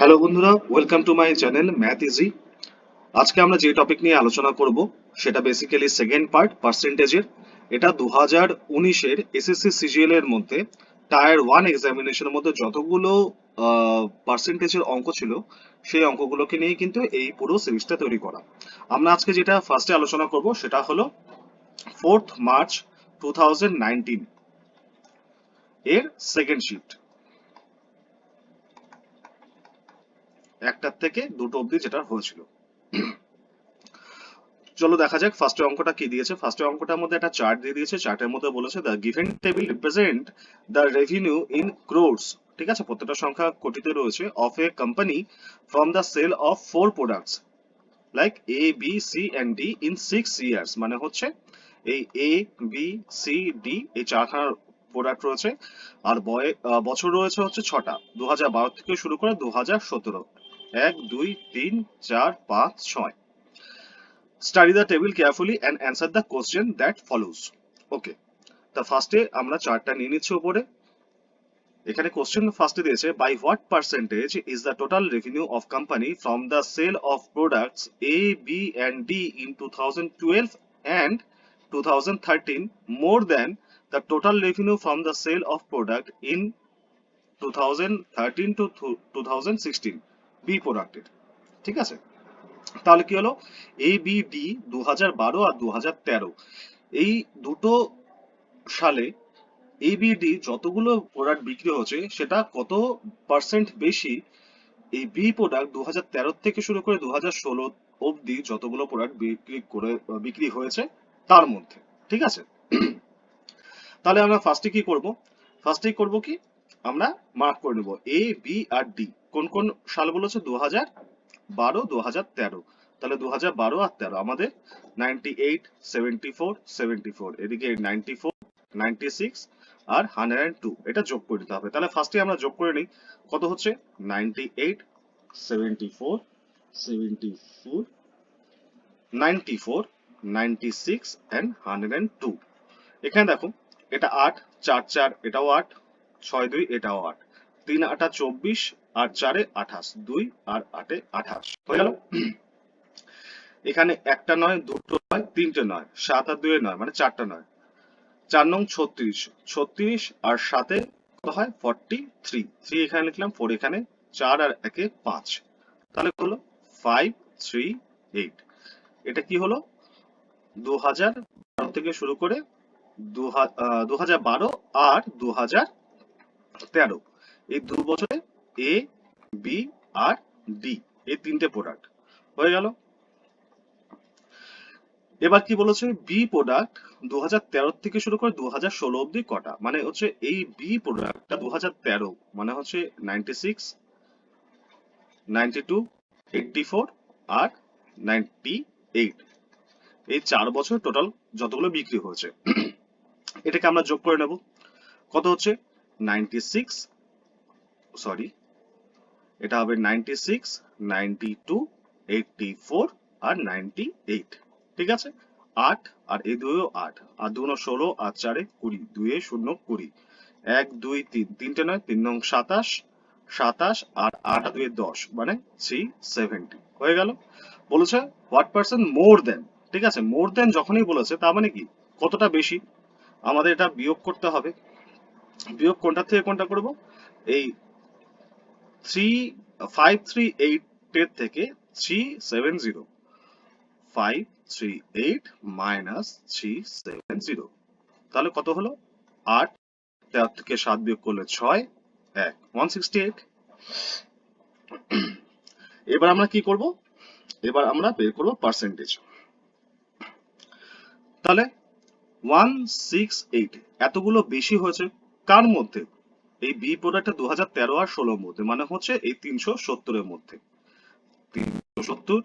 Hello বন্ধুরা, welcome to my channel math easy. আজকে আমরা যে টপিক নিয়ে আলোচনা করব সেটা বেসিক্যালি সেকেন্ড পার্ট পার্সেন্টেজের। এটা 2019-এর এসএসসি সিজিএল এর মধ্যে টায়ার 1 এক্সামিনেশনের মধ্যে যতগুলো পার্সেন্টেজের অঙ্ক ছিল সেই অঙ্কগুলোকে নিয়ে কিন্তু এই পুরো সিরিজটা তৈরি করা। আমরা আজকে যেটা ফার্স্টে আলোচনা করব সেটা হলো 4th মার্চ 2019 এর সেকেন্ড শিফট, একটার থেকে দুটো অবধি যেটা হয়েছিল। চলো দেখা যাক ফার্স্ট অঙ্কটা কি দিয়েছে। ফার্স্ট অঙ্কটার মধ্যে একটা চার্ট দিয়ে দিয়েছে। চার্টের মধ্যে বলেছে the given table represent the revenue in crores. ঠিক আছে, প্রত্যেকটা সংখ্যা কোটিতে রয়েছে of a company from the sale of 4 products like A B C and D in 6 years. মানে হচ্ছে এই এ বি সি ডি এই চারখানা প্রোডাক্ট রয়েছে, আর বছর রয়েছে হচ্ছে 6টা, 2012 থেকে শুরু করে 2017, 1 2 3 4 5 6। Study the table carefully and answer the question that follows. Okay, তা ফার্স্টে আমরা চারটা নিয়ে নিচ্ছি উপরে। এখানে কোশ্চেন ফার্স্টে দিয়েছে by what percentage is the total revenue of company from the sale of products A B and D in 2012 and 2013 more than the total revenue from the sale of product in 2013 to 2016 B প্রোডাক্টের। ঠিক আছে, তাহলে কি হলো A B D 2012 আর 2013 এই দুটো সালে ABD যতগুলো প্রোডাক্ট বিক্রি হচ্ছে সেটা কত পার্সেন্ট বেশি এই বি প্রোডাক্ট 2013 থেকে শুরু করে 2016 অবধি যতগুলো প্রোডাক্ট বিক্রি হয়েছে তার মধ্যে। ঠিক আছে, তাহলে আমরা ফার্স্টে কি করব? ফার্স্টেই করব কি, আমরা মার্ক করে নেব এ বি আর ডি কোন কোন সাল বলেছে, 2012 2013। তাহলে 2012 আর 13 আমাদের 98 74 74, এদিকে 94 96 আর 102 এটা যোগ করে দিতে হবে। তাহলে ফার্স্টে আমরা যোগ করে নিই, কত হচ্ছে 98 74 74 94 96 and 102। এখানে দেখো এটা 8 4 4 এটাও 8 6 2 এটাও 8 3 8 24 আর 4 28 2 আর 8 28 হয়ে গেল। এখানে একটা নয়, দুটো নয়, তিনটে নয়, 7 আর 2 নয়, মানে চারটা নয়। 4 নং 36 36 আর 7 কত হয় 43, 3 এখানে লিখলাম, 4 এখানে, 4 আর 1 5, তাহলে হলো 538। এটা কি হলো 2012 থেকে শুরু করে 2012 আর 2013 এই 2 বছরে এ বি আর ডি এই তিনটে প্রোডাক্ট হয়ে গেল। এবার কি বলেছে বি প্রোডাক্ট 2013 থেকে শুরু করে 2016 অবধি কটা, মানে হচ্ছে এই বি প্রোডাক্টটা 2013 মানে হচ্ছে 96 92 84 আর 98, এই 4 বছর টোটাল যতগুলো বিক্রি হয়েছে এটাকে আমরা যোগ করে নেব। কত হচ্ছে 96, সরি এটা হবে 96 92 84 আর 98। ঠিক আছে, 8 আর এই দুইও 8 আর 2 16 আর 4 20, 2 0 20, 1 2 3 তিনটে নয়, 3 নং 27 27 আর 8 2 10, মানে 370 হয়ে গেল। বলেছে হোয়াট পার্সেন্ট মোর দেন। ঠিক আছে, মোর দেন যখনই বলেছে তার মানে কি কতটা বেশি, আমাদের এটা বিয়োগ করতে হবে। বিয়োগ কোনটা থেকে কোনটা করব, এই 538 এর থেকে 370, 538 মাইনাস 370, তাহলে কত হলো 8, 13 থেকে 7 বিয়োগ করলে 6 1 168। এবার আমরা কি করব, এবার আমরা বের করব পার্সেন্টেজ। তাহলে 168 এতগুলো বেশি হয়েছে কার মধ্যে, এই বি প্রোডাক্টটা 2013 আর 16 মধ্যে, মানে হচ্ছে এই 370 এর মধ্যে। 370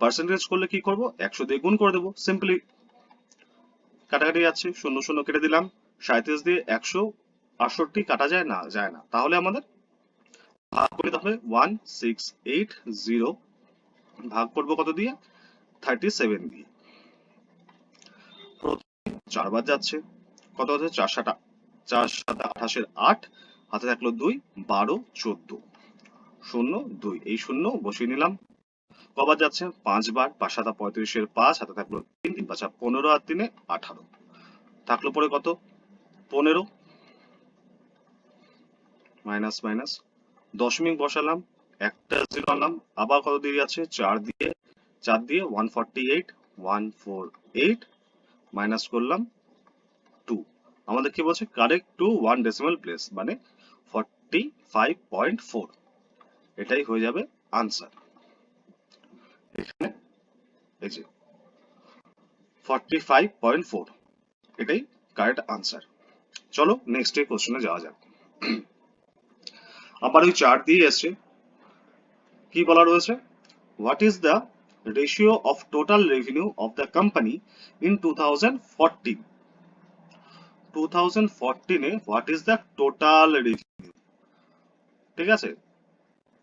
পার্সেন্টেজ করলে কি করব, 100 দিয়ে গুণ করে দেবো, সিম্পলি কাটাকাটি যাচ্ছে, 0 0 কেটে দিলাম, 37 দিয়ে 168 কাটা যায় না, যায় না, তাহলে আমাদের ভাগ করে দিতে হবে 1680, ভাগ করবো কত দিয়ে 37 দিয়ে, 4 বার যাচ্ছে, কত হচ্ছে 4 7 28, হাতে থাকলো 2 12 14, 0.02 এই 0 বসিয়ে নিলাম। কবার যাচ্ছে 5 বার, 5 7 35 এর 5 হাতে থাকলো 3, 3 5 15 আর 3 18 থাকলো পরে কত 15 মাইনাস মাইনাস দশমিক বসালাম, একটা জিরো আনলাম, আবার কত দিয়ে যাচ্ছে 4 দিয়ে 148 মাইনাস করলাম 2। আমাদের কি বলছে কারেক্ট টু 1 ডেসিমাল প্লেস, মানে 45.4। এটাই হয়ে যাবে আনসার। এখানে এই যে 45.4 এটাই কারেক্ট আনসার। চলো নেক্সট এর কোশ্চেনে যাওয়া যাক। আবার ওই চার্ট দিয়ে এসছে, কি বলা রয়েছে, what is the ratio of total revenue of the company in 2014। 2014 এ what is the total revenue, ঠিক আছে,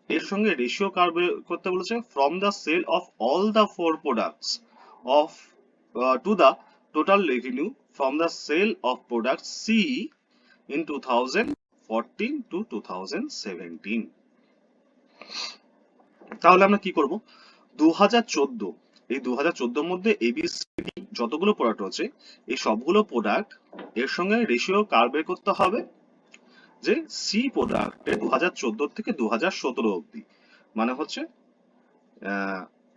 এর সঙ্গে রেশিও কার বের করতে বলেছে, from the sale of all the four products of to the total revenue from the sale of product C in 2014 to 2017। তাহলে আমরা কি করব, 2014, এই 2014 এর মধ্যে এবিসি যতগুলো প্রোডাক্ট আছে এই সবগুলো প্রোডাক্ট এর সঙ্গে রেশিও কার বের করতে হবে, যে সি প্রোডাক্টে 2014 থেকে 2017 অবধি, মানে হচ্ছে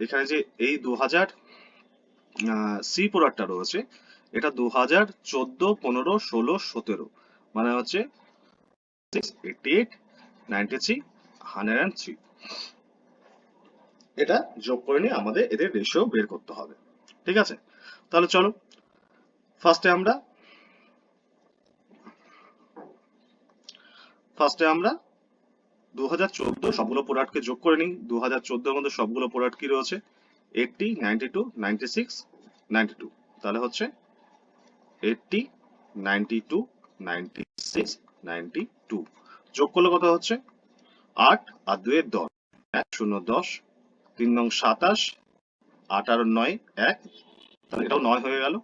এখানে যে এই 2000 সি প্রোডাক্টটা রয়েছে এটা 2014, 15, 16, 17, মানে হচ্ছে 88, 93, 103। এটা যোগ করে নিয়ে আমাদের এদের রেশিও বের করতে হবে, ঠিক আছে। তাহলে চলো ফার্স্টে আমরা 2014 সবগুলো প্রোডাক্টকে যোগ করে নিই। 2014 এর মধ্যে সবগুলো প্রোডাক্ট কি রয়েছে, 80, 92, 96, 92, তাহলে হচ্ছে 80, 92, 96, 92 যোগ করলে কত হচ্ছে 8 আর 2 এর 10, 1 0 10, 3 নং 27, 8 আর 9 1, তাহলে এটাও 9 হয়ে গেল,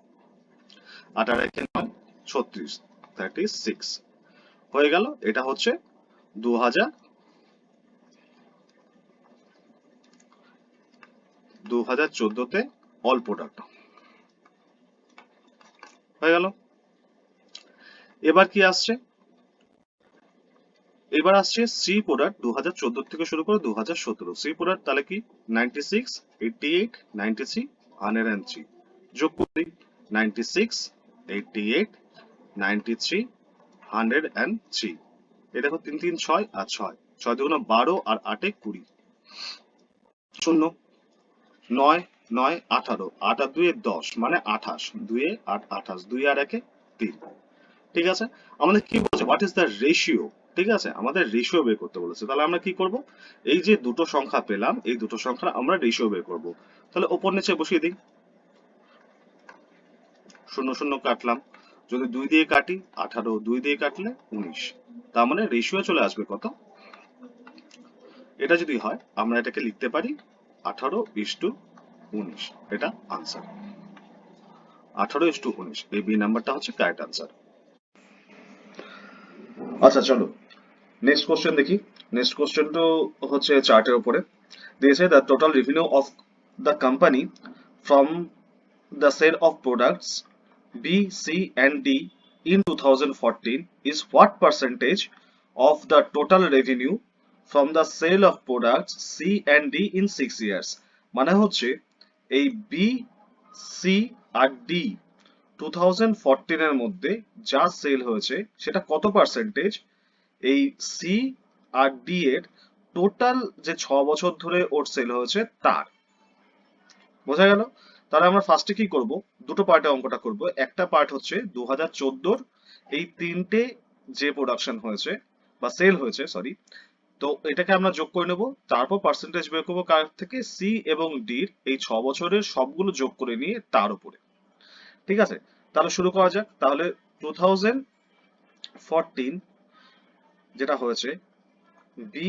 8 আর 1 9, 36, 36 হয়ে গেল। এটা হচ্ছে 2014 তে অল প্রোডাক্ট হয়ে গেল। এবার কি আসছে, এবার আসছে সি প্রোডাক্ট 2014 থেকে শুরু করে 2017। সি প্রোডাক্ট তাহলে কি 96, 88, 93, 103 যোগ করি, 96, 88, 93, 103। এই দেখো 3 3 6 আর 6, 6 দুগুণ 12 আর 8 20, 0 9 9 18, 8 আর 2 10, মানে 28, 2 8 28, 2 আর 1 3, ঠিক আছে। আমাদের কি বলছে হোয়াট ইজ দ্য রেশিও, ঠিক আছে, আমাদের রেশিও বের করতে বলেছে। তাহলে আমরা কি করব, এই যে দুটো সংখ্যা পেলাম এই দুটো সংখ্যা আমরা রেশিও বের করব। তাহলে উপর নিচে বসিয়ে দিই, 0 0 কাটলাম, যদি 2 দিয়ে কাটি 18, 2 দিয়ে কাটলে 19, তার মানে রেশিও চলে আসবে কত, এটা যদি হয় আমরা এটাকে লিখতে পারি 18:19, এটা আনসার 18:19। এই বি নাম্বারটা হচ্ছে কারেক্ট আনসার। আচ্ছা চলো নেক্সট কোশ্চেন দেখি। নেক্সট কোশ্চেন তো হচ্ছে চার্টের উপরে দিয়েছে, the total revenue of the company from the sale of products B C and D in 2014 is what percentage of the total revenue from the sale of products C and D in 6 years। মানে হচ্ছে এই B C আর D 2014 এর মধ্যে যা sell হয়েছে সেটা কত percentage এই সি আর ডি এর টোটাল যে 6 বছর ধরে ওর সেল হয়েছে তার, বোঝা গেল। তাহলে আমরা ফার্স্টে কি করব, দুটো পার্টে অঙ্কটা করব। একটা পার্ট হচ্ছে 2014 এই তিনটে যে প্রোডাকশন হয়েছে বা সেল হয়েছে সরি, তো এটাকে আমরা যোগ করে নেব, তারপর পার্সেন্টেজ বের করবো কার থেকে, সি এবং ডির এই 6 বছরের সবগুলো যোগ করে নিয়ে তার উপরে, ঠিক আছে। তাহলে শুরু করা যাক। তাহলে 2014 যেটা হয়েছে বি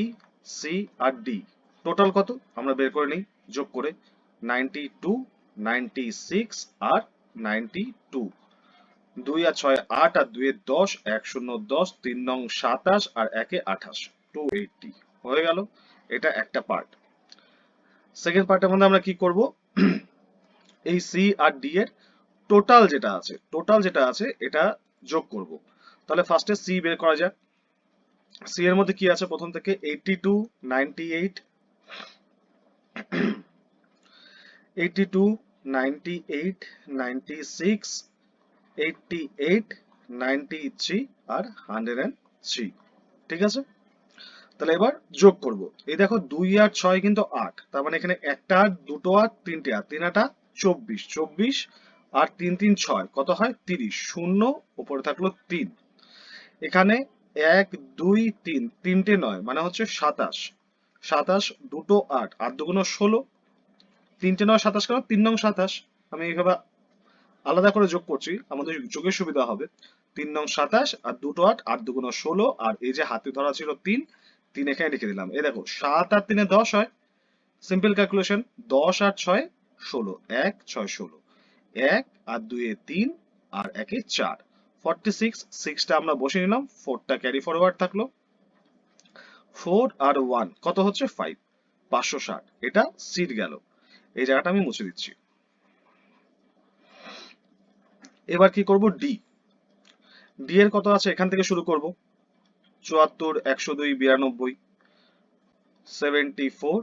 সি আর ডি টোটাল কত আমরা বের করে নিই যোগ করে, 92, 96 আর 92, 2 আর 6 8 আর 2 10, 1 0 10, 3 নং 27 আর 1 28, 280 হয়ে গেল। এটা একটা পার্ট। সেকেন্ড পার্টের মধ্যে আমরা কি করব, এই সি আর ডি এর টোটাল যেটা আছে এটা যোগ করব। তাহলে ফার্স্টে সি বের করা যাক। সি এর মধ্যে কি আছে প্রথম থেকে, 82, 98, 82, 98, 96, 88, 93 আর 103। ঠিক আছে, তাহলে এবার যোগ করব। এই দেখো 2 আর 6 কিন্তু 8, তার মানে এখানে একটা 8, দুটো 8, তিনটে 8, 3 8 24, 24 আর 3 3 6 কত হয় 30, শূন্য উপরে থাকলো 3। এখানে 1 2 3, তিনটে 9 মানে হচ্ছে 27, 27 দুটো 8, 8 দুগুণ 16, তিনটে 9 27 কেন 3 নং 27। আমি এইভাবে আলাদা করে যোগ করছি, আমাদের যোগের সুবিধা হবে। 3 নং 27 আর দুটো 8, 8 দুগুণ 16 আর এই যে হাতে ধরা ছিল 3, 3 এখানে লিখে দিলাম। এই দেখো 7 আর 3 10 হয়, সিম্পল ক্যালকুলেশন, 10 আর 6 16, 1 6 16, 1 আর 2 এ 3 আর 1 এ 4, 46, 6টা আমরা বসে নিলাম, 4টা ক্যারি ফরওয়ার্ড থাকলো, 4 আর 1 কত হচ্ছে 5, 560। এটা সিট গেল, এই জায়গাটা আমি মুছে দিচ্ছি। এবার কি করব, ডি। ডি এর কত আছে এখান থেকে শুরু করব, 74, 102, 92, 74,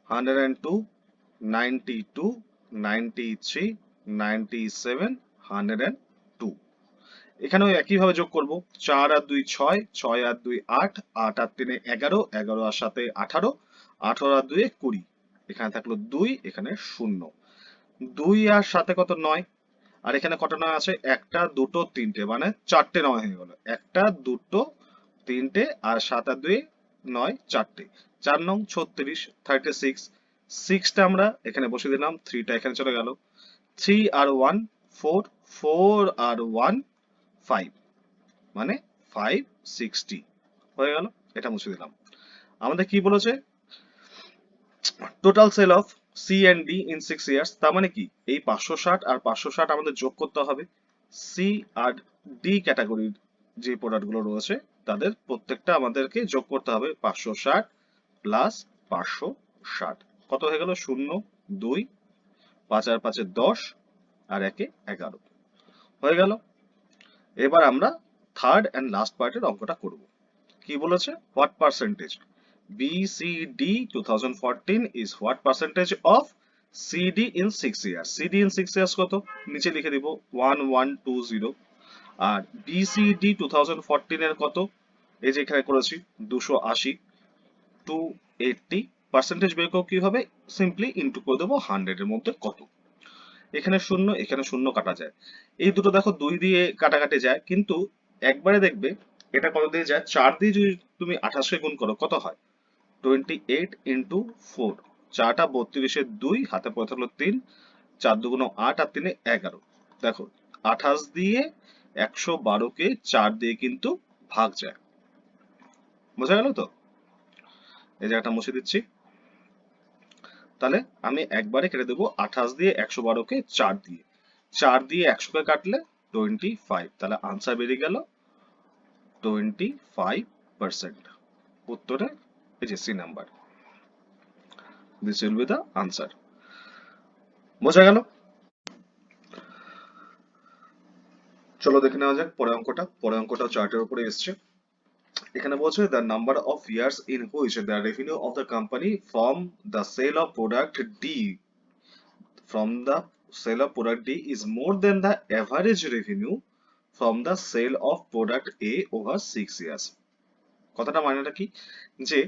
102, 92, 93, 97, 102। এখানেও একইভাবে যোগ করব, 4 আর 2 6, 6 আর 2 8, 8 আর 3 11, 11 আর 7 18, 18 আর 2 20, এখানে থাকলো 2, এখানে 0, 2 আর 7 কত 9, আর এখানে কত 9 আছে, একটা দুটো তিনটে মানে 4টে 9 হয়ে গেল, একটা দুটো তিনটে আর 7 আর 2 9, 4টে, 4 নং 36, 36, 6টা আমরা এখানে বসে দিলাম, 3টা এখানে চলে গেল, 3 আর 1 4, 4 আর 1 5 মানে 560 হয়ে গেল, এটা মুছে দিলাম। আমাদের কি বলেছে, total sale of C and D in 6 years, তার মানে কি এই 560 আর 560 আমাদের যোগ করতে হবে। সি আর ডি ক্যাটাগরির যে প্রোডাক্ট গুলো রয়েছে তাদের প্রত্যেকটা আমাদেরকে যোগ করতে হবে, 560 প্লাস 560 কত হয়ে গেল, 0 2, 5 আর 5 10 আর 1 11 হয়ে গেল। এবার আমরা থার্ড এন্ড লাস্ট পার্টের অঙ্কটা করব। কি বলেছে, what percentage BCD 2014 is what percentage of CD in 6 years? CD in 6 years কত, নিচে লিখে দিব 1120, আর BCD 2014 এর কত, এই যে এখানে করেছি 280, 280 পার্সেন্টেজ বের করব কিভাবে, সিম্পলি ইনটু করে দেবো 100 এর মধ্যে কত, এখানে শূন্য এখানে শূন্য কাটা যায়, এই দুটো দেখো 2 দিয়ে কাটাকাটি যায়, কিন্তু একবারে দেখবে এটা কত দিয়ে যায়, 4 দিয়ে যদি তুমি 28 কে গুণ করো কত হয়, 28 ইন্টু 4, 4টা 32 2, হাতে পড়ে থাকলো 3, 4 দুগুণ 8 আর 3 11, দেখো 28 দিয়ে 112 কে 4 দিয়ে কিন্তু ভাগ যায়, বোঝা গেল তো। এই জায়গাটা মুছে দিচ্ছি, তাহলে আমি একবারে কেটে দেবো 28 দিয়ে 112 কে 4 দিয়ে, 4 দিয়ে 100 কে কাটলে 25, তাহলে আনসার বেরিয়ে গেল 25%। উত্তরে এই যে C number, this will be the answer. বোঝা গেল, চলো দেখে নেওয়া যাক পরের অঙ্কটা। পরের অঙ্কটা চার্টের উপরে এসছে, এখানে বলছে the number of years in which the revenue of the company from the sale of product D is more than the average revenue from the sale of product A over 6 years। কথাটা মানেটা কি, যে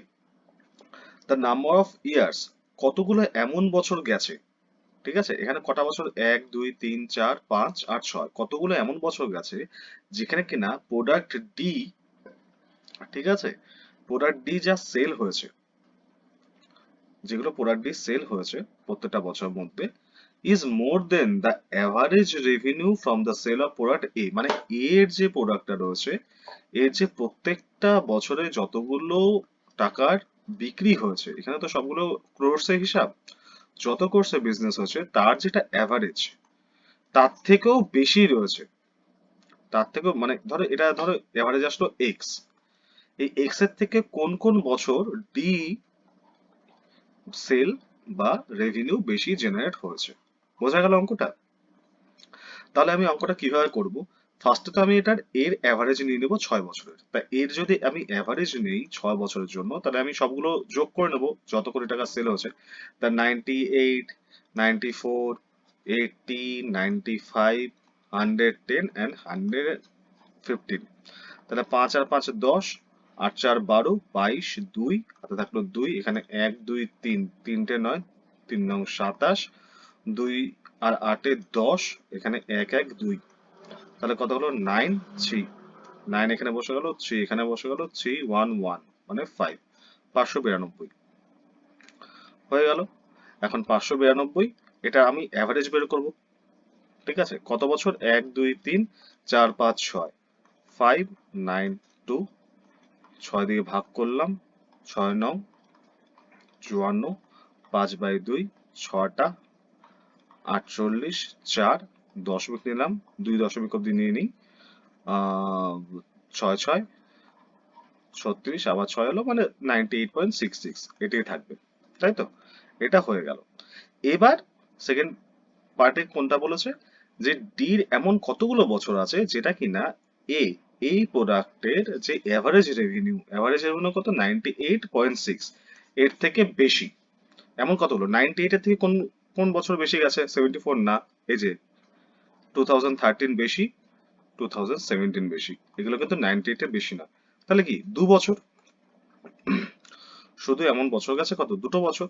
the number of years কতগুলো এমন বছর গেছে, ঠিক আছে, এখানে কটা বছর 1 2 3 4 5 8 6, কতগুলো এমন বছর গেছে যেখানে কিনা প্রোডাক্ট ডি, ঠিক আছে, প্রোডাক্ট ডি যা সেল হয়েছে, যেগুলো প্রোডাক্ট ডি সেল হয়েছে প্রত্যেকটা বছরের মধ্যে, is more than the average revenue from the sale of product এ, মানে এর যে প্রোডাক্টটা রয়েছে এর যে প্রত্যেকটা বছরে যতগুলো টাকার বিক্রি হয়েছে, এখানে তো সবগুলো ক্রোর্সের হিসাব, যত কোর্সে বিজনেস হয়েছে তার যেটা অ্যাভারেজ তার থেকেও বেশি রয়েছে, তার থেকেও মানে ধরো এটা ধরো এভারেজ আসলো এক্স, এই এক্স এর থেকে কোন কোন বছর ডি সেল বা রেভিনিউ বেশি জেনারেট হয়েছে। বোঝা গেল অঙ্কটা? তাহলে আমি অঙ্কটা কিভাবে করব? ফার্স্টে তো আমি এটার এর অ্যাভারেজ নিয়ে নেবো 6 বছরের। তা এর যদি আমি অ্যাভারেজ নেই 6 বছরের জন্য, তাহলে আমি সবগুলো যোগ করে নেবো যত কোটি টাকা সেল হয়েছে। তা 98, 94, 80, 95, 110 and 115। তাহলে 5 আর 5 10, 8 4 12, 22, 2 হাতে থাকলো 2, এখানে 1 2 3, তিনটে 9, 3 9 27, 2 আর 8 এ 10, এখানে 1 1 2, তাহলে কত হলো 9 3, 9 এখানে বসে গেল, 3 এখানে বসে গেল, 3 1 1 মানে 5, 592 হয়ে গেল। এখন 592 এটা আমি অ্যাভারেজ বের করব। ঠিক আছে, কত বছর? 1 2 3 4 5 6, 5 9 2, 6 দিয়ে ভাগ করলাম, 6 9 54, 5/2, 6টা 48, 4 দশমিক নিলাম, 2 দশমিক অব্দি নিয়ে নিই, 6 6 36, আবার 6 এলো, মানে 98.66 এটাই থাকবে, তাই তো? এটা হয়ে গেল। এবার সেকেন্ড পার্টে কোনটা বলেছে, যে ডির এমন কতগুলো বছর আছে যেটা কিনা এ এই প্রোডাক্টের যে অ্যাভারেজ রেভিনিউ কত? 98.6, এর থেকে বেশি। এমন কতগুলো? 98 এর থেকে কোন কোন বছর বেশি গেছে? 74 না, এই যে 2013 বেশি, 2017 বেশি, এগুলো কিন্তু 98 এর বেশি না। তাহলে কি 2 বছর? শুধু এমন বছর গেছে কত? 2টো বছর।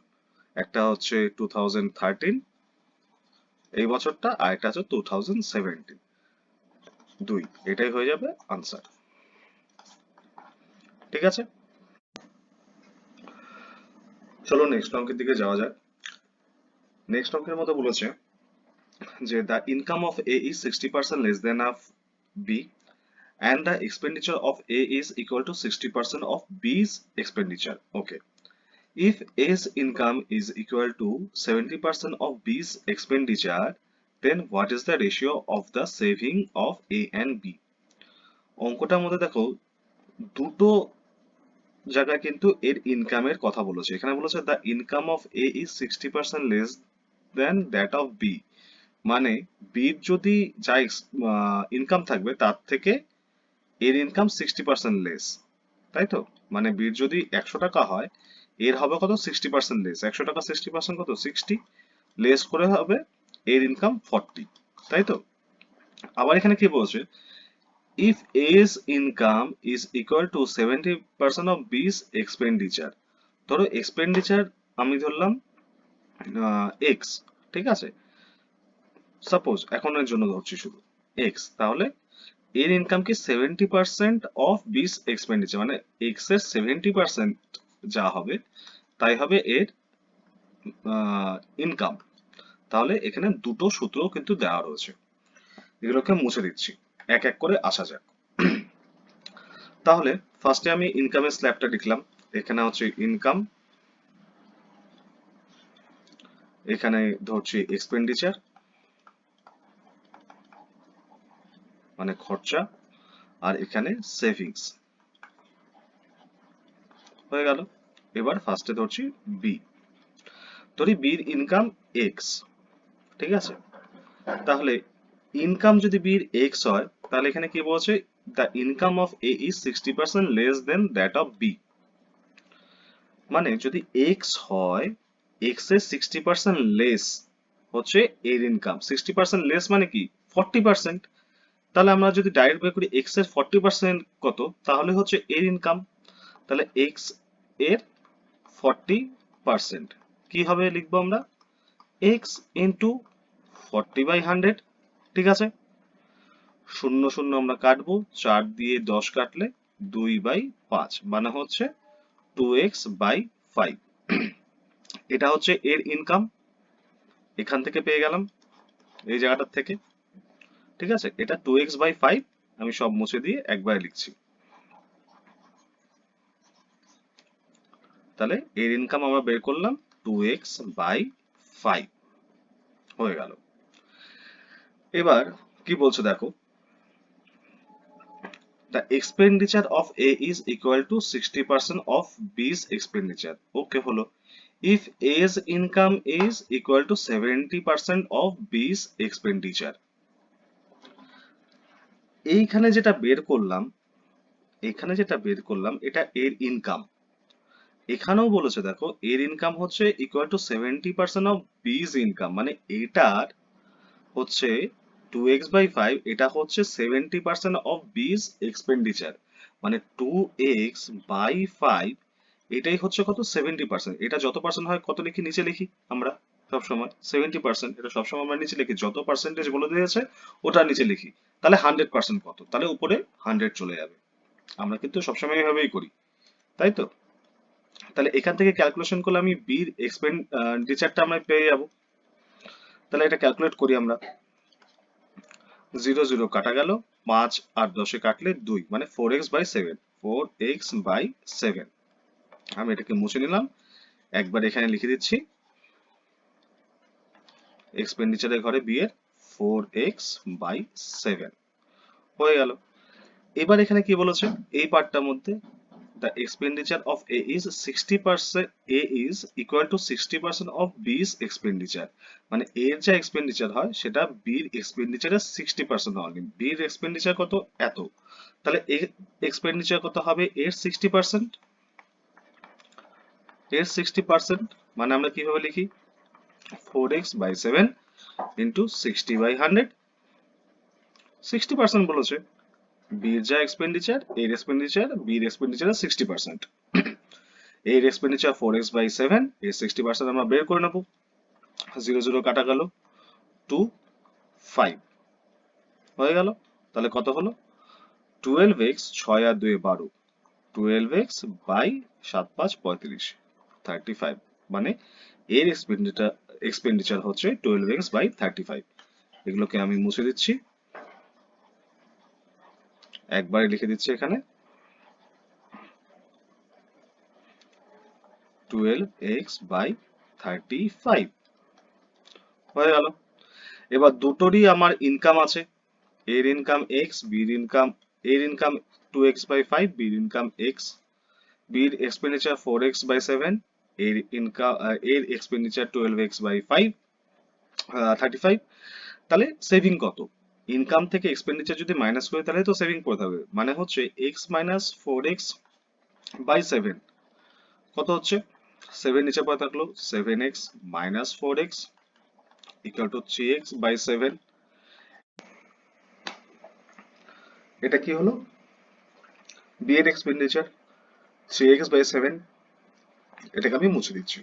একটা হচ্ছে 2013 এই বছরটা, আর একটা হচ্ছে 2017 2, এটাই হয়ে যাবে আনসার। ঠিক আছে, চলো নেক্সট অঙ্কের দিকে যাওয়া যাক। নেক্সট অঙ্কের মতো বলেছে যে the income of A is 60% less than of B and the expenditure of A is equal to 60% of B's expenditure. Okay. If A's income is equal to 70% of B's expenditure, then what is the ratio of the saving of A and B? অঙ্কটার মধ্যে দেখো দুটো জায়গায় কিন্তু এর ইনকামের কথা বলেছে। এখানে বলেছে the income of A is 60% less than that of B, মানে বির যদি যা ইনকাম থাকবে তার থেকে এর ইনকাম 60% লেস, তাই তো? মানে বির যদি 100 টাকা হয়, এর হবে কত? 60% লেস। 100 টাকা 60% কত? 60, লেস করে হবে এর ইনকাম 40, তাই তো? আবার এখানে কি বলছে, if S income is equal to 70% of বিস এক্সপেন্ডিচার। ধরো এক্সপেন্ডিচার আমি ধরলাম এক্স, ঠিক আছে? সাপোজ এখনের জন্য ধরছি শুধু এক্স, তাহলে এর ইনকাম কি 70% অফ বিস এক্সপেন্ডিচার, মানে এক্স এর 70% যা হবে তাই হবে এর ইনকাম। তাহলে এখানে দুটো সূত্র কিন্তু দেওয়া রয়েছে, এগুলোকে মুছে দিচ্ছি, এক এক করে আসা যাক। তাহলে ফার্স্টে আমি ইনকামের স্ল্যাবটা লিখলাম। এখানে হচ্ছে ইনকাম, এখানে ধরছি এক্সপেন্ডিচার মানে খরচা, আর এখানে সেভিংস হয়ে গেল। এবার ফার্স্টে ধরছি বি, ধরি বির ইনকাম এক্স, ঠিক আছে? তাহলে ইনকাম যদি বির এক্স হয়, তাহলে এখানে কি বলছে, the income of A is 60% less than that of B, মানে যদি এক্স হয়, এক্স এর 60% লেস হচ্ছে এর ইনকাম। 60% লেস মানে কি? 40%। তাহলে আমরা যদি ডাইরেক্ট বের করি এক্স এর 40% কত, তাহলে হচ্ছে এর ইনকাম। তাহলে এক্স এর 40% কি হবে লিখবো আমরা? এক্স ইন্টু 40/100, ঠিক আছে? শূন্য শূন্য আমরা কাটবো, 4 দিয়ে 10 কাটলে 2/5, মানে হচ্ছে 2x/5। এটা হচ্ছে এর ইনকাম, এখান থেকে পেয়ে গেলাম এই জায়গাটার থেকে, ঠিক আছে? এটা 2x/5, আমি সব মুছে দিয়ে একবারে লিখছি। তাহলে এর ইনকাম আমরা বের করলাম 2x/5 হয়ে গেল। এবার কি বলছো দেখো, the expenditure of A is equal to 60% of B's expenditure. Okay হলো, if A's income is equal to 70% of B's expenditure. এইখানে যেটা বের করলাম, এটা এর ইনকাম। এখানেও বলেছে দেখো, এর ইনকাম হচ্ছে ইকুয়াল টু 70% অফ বিজ ইনকাম, মানে এটার হচ্ছে 2x/5, এটা হচ্ছে 70% অফ বিজ এক্সপেন্ডিচার, মানে 2x/5 এটাই হচ্ছে কত, 70%। এটা যত পার্সেন্ট হয় কত লিখি, নিচে লিখি আমরা সবসময় 70%, এটা সবসময় আমরা নিচে লিখি, যত পার্সেন্টেজ বলে দিয়েছে ওটা নিচে লিখি। তাহলে 100% কত, তাহলে উপরে 100 চলে যাবে। আমরা কিন্তু সবসময় এভাবেই করি, তাই তো? তাহলে এখান থেকে ক্যালকুলেশন করলে আমি বির এক্সপেন্ডিচারটা আমরা পেয়ে যাব। তাহলে এটা ক্যালকুলেট করি আমরা, 0 0 কাটা গেল, 5 আর 10 কাটলে 2, মানে 4x/7, 4x/7। আমি এটাকে মুছে নিলাম, একবার এখানে লিখে দিচ্ছি এক্সপেন্ডিচারের ঘরে বি এর 4x/7 হয়ে গেল। এবার এখানে কি বলেছে, এই পার্টটার মধ্যে the expenditure of A is 60%, A is equal to 60% of B's expenditure, মানে এর যা এক্সপেন্ডিচার হয় সেটা বির এক্সপেন্ডিচারের 60% অনলি। বির এক্সপেন্ডিচার কত, এত, তাহলে এক্সপেন্ডিচার কত হবে এর 60%, এর 60%, মানে আমরা কিভাবে লিখি, 4x/7 ইন্টু 60/100, 60% বলেছে, বির যা এক্সপেন্ডিচার, এর এক্সপেন্ডিচার, বির এক্সপেন্ডিচারের 60%। এর এক্সপেন্ডিচার 4x/7, এর 60% আমরা বের করে নেব, 0 0 কাটা গেল, 2 5 হয়ে গেল। তাহলে কত হলো, 12x, 6 আর 2 12, 12x বাই 7 5 35, 35, মানে এর এক্সপেন্ডিচার হচ্ছে 12x/35। এগুলোকে আমি মুছে দিচ্ছি, একবারে লিখে দিচ্ছি এখানে 12x/35 হয়ে গেল। এবার দুটোরই আমার ইনকাম আছে, এর ইনকাম x, বির ইনকাম, এর ইনকাম 2x/5, বির ইনকাম x, বির এক্সপেন্ডিচার 4x/7, এর ইনকাম, এর এক্সপেন্ডিচার 12x/5, 35। তাহলে সেভিং কত, ইনকাম থেকে এক্সপেন্ডিচার যদি মাইনাস করি তাহলে তো সেভিং করতে হবে, মানে হচ্ছে x মাইনাস 4x/7 কত হচ্ছে, 7 নিচে পড়ে থাকলো, 7x minus 4x equal to 3x/7। এটা কি হলো, বি এর এক্সপেন্ডিচার 3x/7, এটাকে আমি মুছে দিচ্ছি।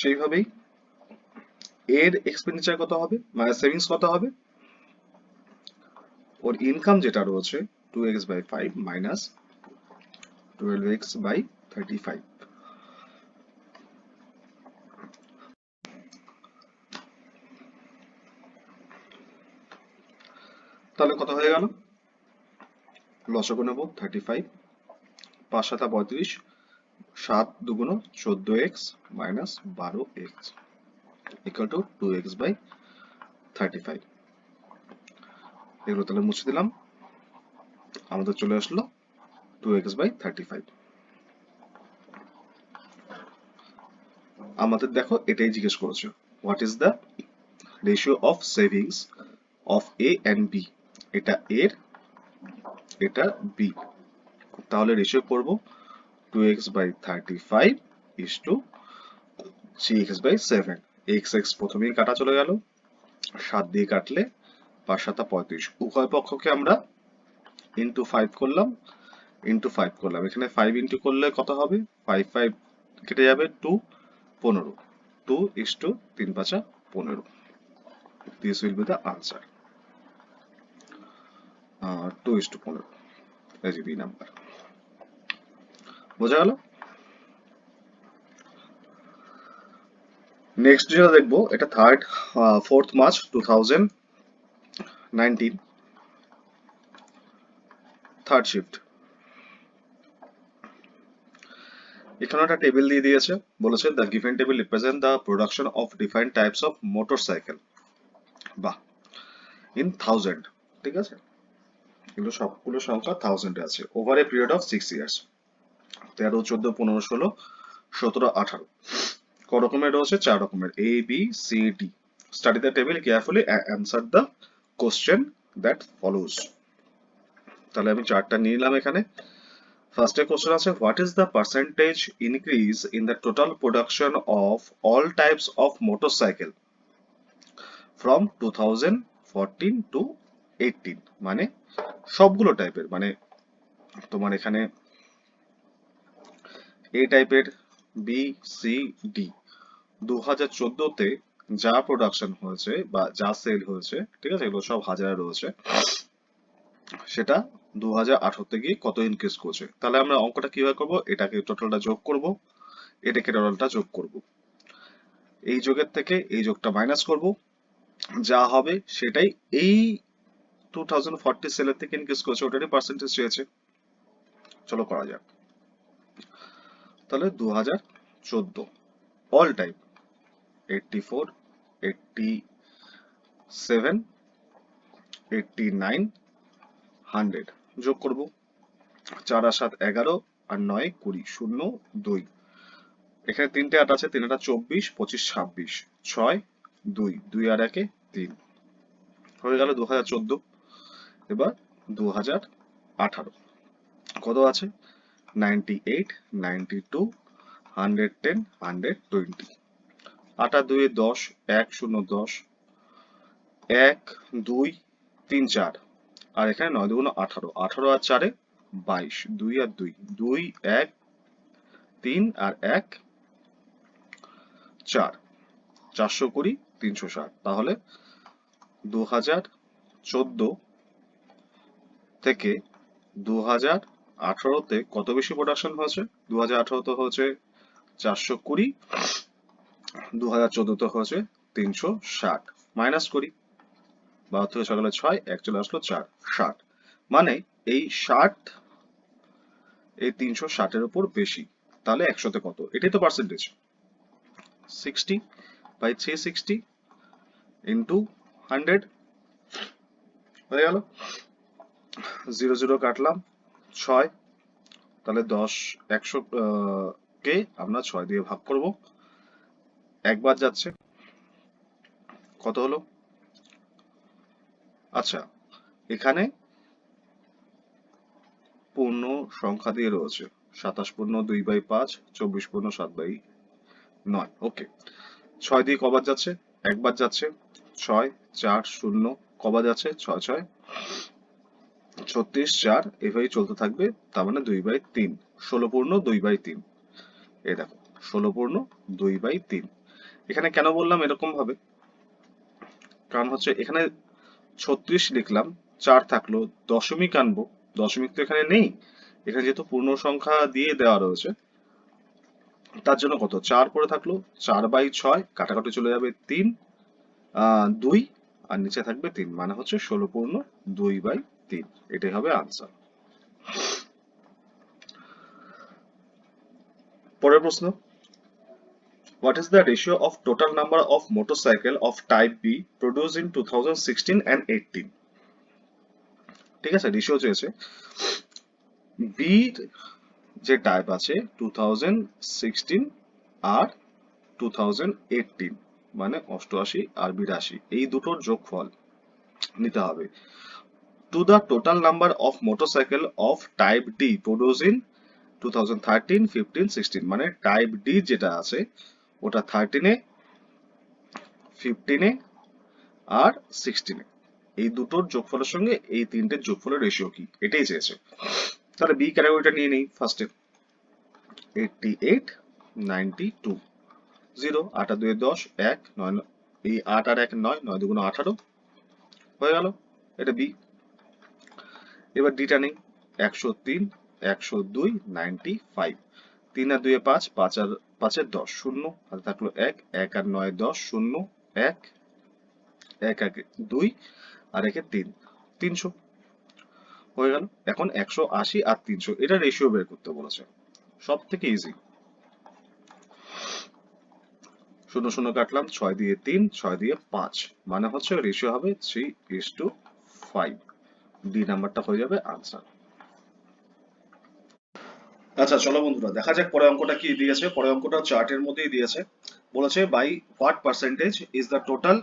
সেইভাবেই এর এক্সপেন্ডিচার কত হবে, মানে সেভিংস কত হবে, ওর ইনকাম যেটা রয়েছে 2x/5 মাইনাস 12x/35। তাহলে কত হয়ে গেল, লসাগু নেব 35, 5 7 35, 7 2 14x minus 12x equal to 2x/35। এগুলো তাহলে মুছে দিলাম, আমাদের চলে আসলো 2x/35। আমাদের দেখো এটাই জিজ্ঞেস করেছে, what is the ratio of savings of A and B, এটা এর, এটা বি। তাহলে রেশিও করব 2x/35 is to 3x/7। x প্রথমেই কাটা চলে গেল, 7 দিয়ে কাটলে 5 7 35, উভয় পক্ষকে আমরা ইন্টু 5 করলাম, এখানে 5 ইন্টু করলে কত হবে, 5 5 কেটে যাবে, 2 15, 2 is to 3 5 15। This will be the answer, 2 is to 15 as a B number। বোঝা গেল। নেক্সট যেটা দেখবো, এটা 4th March 2019, থার্ড শিফট। এখানে একটা টেবিল দিয়ে দিয়েছে, বলেছে the given table represent the production of different types of motorcycle, বাহ, ইন থাউজেন্ড। ঠিক আছে, এগুলো সবগুলো সংখ্যা থাউজেন্ডে আছে, over a period of 6 years. 13, 14, 15, 16, 17, 18। ক রকমের রয়েছে? 4 রকমের, A B C D. Study the table carefully answer the question that follows. তাহলে আমি চারটা নিয়ে নিলাম এখানে। ফার্স্টে কোশ্চেন আছে, what is the percentage increase in the total production of all types of motorcycle from 2014 to 18? মানে সবগুলো টাইপের, মানে তোমার এখানে এ টাইপের, বি সি ডি, 2014তে যা প্রোডাকশন হয়েছে বা যা সেল হয়েছে, ঠিক আছে, এগুলো সব হাজারে রয়েছে, সেটা 2018তে গিয়ে কত ইনক্রিজ করছে। তাহলে আমরা অঙ্কটা কিভাবে করবো? এটাকে টোটালটা যোগ করব, এটাকে টোটালটা যোগ করব, এই যোগের থেকে এই যোগটা মাইনাস করব, যা হবে সেটাই এই 2040 সেলের থেকে ইনক্রিজ করছে, ওটারই পার্সেন্টেজ চেয়েছে। চলো করা যাক। তাহলে 2014 অল টাইম 84, 87, 89, 100 যোগ করব, 4 আর 7 11 আর 9 20, 0 2, এখানে 3টে 8 আছে, 3 8 24, 25 26, 6 2, 2 আর 1 3, হয়ে গেল 2014। এবার 2018 কত আছে? 98, 92, 110, 120। 8 আর 2 10, 1 0 10, 1 2 3 4, আর এখানে 9 2 18, 18 আর 4 22, 2 আর 2 2, 1 3 আর 1 4, 420, 360। তাহলে 2014 থেকে 2018তে কত বেশি প্রোডাকশন হয়েছে? 2018তে হয়েছে 420, 2014তে হয়েছে 360, মাইনাস করি, 12 থেকে চলে গেলে 6, 1 চলে আসলো 4, 60। মানে এই 60 এই 360-এর উপর বেশি। তাহলে 100তে কত? এটাই তো পার্সেন্টেজ। 60 বাই 360 ইন্টু 100 হয়ে গেল। 0 0 কাটলাম, 6। তাহলে 10 100 কে আমরা 6 দিয়ে ভাগ করব, একবার যাচ্ছে, কত হলো? আচ্ছা, এখানে পূর্ণ সংখ্যা দিয়ে রয়েছে, 27 পূর্ণ 2/5, 24 পূর্ণ 7/9। ওকে, 6 দিয়ে কবার যাচ্ছে? একবার যাচ্ছে, 6 4 0, কবার যাচ্ছে? 6 6 36, 4, এভাবেই চলতে থাকবে। তার মানে 2/3, 16 পূর্ণ 2/3। এই দেখো 16 পূর্ণ 2/3। এখানে কেন বললাম এরকম ভাবে? কারণ হচ্ছে এখানে 36 লিখলাম, 4 থাকলো, দশমিক আনবো, দশমিক তো এখানে নেই, এখানে যেহেতু পূর্ণ সংখ্যা দিয়ে দেওয়া রয়েছে, তার জন্য কত 4 পড়ে থাকলো, 4/6, কাটাকাটি চলে যাবে 3 2, আর নিচে থাকবে 3, মানে হচ্ছে 16 পূর্ণ 2/3। এটাই হবে আনসার। পরের প্রশ্ন, what is the ratio of total number of motorcycle of type B produced in 2016 and 18? ঠিক আছে, রেশিও চেয়েছে। বি যে টাইপ আছে 2016 আর 2018, মানে 88 আর 82, এই দুটোর যোগফল নিতে হবে two the total number of motorcycle of type D produced in 2013, 15, 16। মানে টাইপ ডি যেটা আছে ওটা 13-এ, 15-এ আর 16-এ, এই দুটোর যোগফলের সঙ্গে এই তিনটের যোগফলের রেশিও কি, এটাই চেয়েছে। তাহলে বি ক্যাটাগরিটা নিয়ে নেই ফার্স্টে। 88, 92, 0, 8 আর 2 10, 1 9, এই 8 আর 1 9, 9 2 18 হয়ে গেল, এটা বি। এবার ডিটা নেই, 103, 102, 95, 3 আর 2 5, 5 আর 5 10, 0, হাতে থাকলো 1, 1 আর 9 10, 0, 1, 1 1 2, আর 1 3, 300 হয়ে গেল। এখন 180 আর 300, এটা রেশিও বের করতে বলেছে, সব থেকে ইজি। শূন্য শূন্য কাটলাম, 6 দিয়ে 3, 6 দিয়ে 5, মানে হচ্ছে রেশিও হবে 3:5। ডি নাম্বারটা হয়ে যাবে আনসার। আচ্ছা চলো বন্ধুরা, দেখা যাক পরের অঙ্কটা কি দিয়েছে। পরের অঙ্কটা চার্টের মধ্যেই দিয়েছে, বলেছে by what percentage is the total